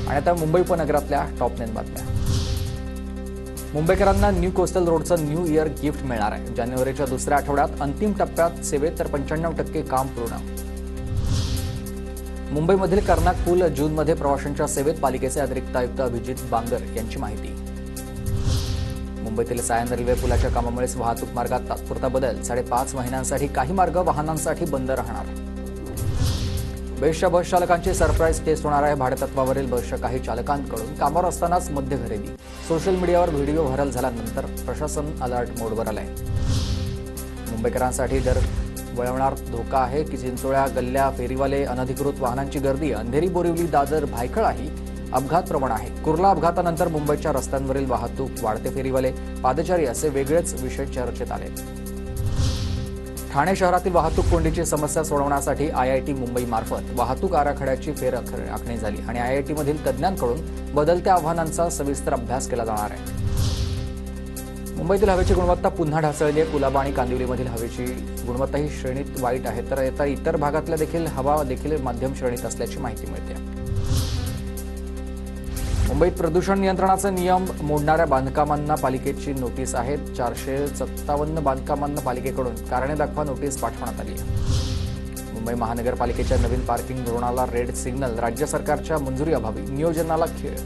आणि आता मुंबई उपनगरातल्या टॉप 9 बातम्या। मुंबईकरांना न्यू कोस्टल रोडचं न्यू इयर गिफ्ट मिळणार आहे। जानेवारीच्या दुसऱ्या आठवड्यात अंतिम टप्प्यात सेवेत तर 95% काम पूर्ण। मुंबईमधील कर्नाक पूल जूनमध्ये प्रवाशांच्या सेवेत, पालिकेचे अतिरिक्त आयुक्त अभिजित बांगर यांची माहिती। मुंबईतील सायन रेल्वे पुलाच्या कामामुळे वाहतूक मार्गात तात्पुरता बदल, 5.5 महिन्यांसाठी काही मार्ग वाहनांसाठी बंद राहणार। बेस्टच्या बस चालकांची सरप्राईज टेस्ट होणार आहे। भाडेतत्वावरील बसच्या काही चालकांकडून कामावर असतानाच मद्य खरेदी, सोशल मीडियावर व्हिडिओ व्हायरल झाल्यानंतर प्रशासन अलर्ट मोडवर आलंय। मुंबईकरांसाठी दर वळवणार धोका आहे की चिंचोळ्या, गल्ल्या, फेरीवाले, अनधिकृत वाहनांची गर्दी, अंधेरी, बोरिवली, दादर, भायखळाही अपघात प्रवण आहे। कुर्ला अपघातानंतर मुंबईच्या रस्त्यांवरील वाहतूक, वाढते फेरीवाले, पादचारी असे वेगळेच विषय चर्चेत आले। ठाणे शहरातील वाहतूक कोंडीची समस्या सोडवण्यासाठी IIT मुंबई मार्फत वाहतूक आराखड्याची फेरआखणी झाली आणि IIT मधील तज्ज्ञांकडून बदलत्या आव्हानांचा सविस्तर अभ्यास केला जाणार आहे। मुंबईतील हवेची गुणवत्ता पुन्हा ढासळली आहे। कुलाबा आणि कांदिवलीमधील हवेची गुणवत्ता ही श्रेणीत वाईट आहे, तर आता इतर भागातल्या देखील हवा देखील मध्यम श्रेणीत असल्याची माहिती मिळते। मुंबईत प्रदूषण नियंत्रणाचे नियम मोडणाऱ्या बांधकामांना पालिकेची नोटीस आहे। 457 बांधकामांना पालिकेकडून कारणे दाखवा नोटीस पाठवण्यात आली आहे। मुंबई महानगरपालिकेच्या नवीन पार्किंग धोरणाला रेड सिग्नल, राज्य सरकारच्या मंजुरी अभावी नियोजनाला खीळ।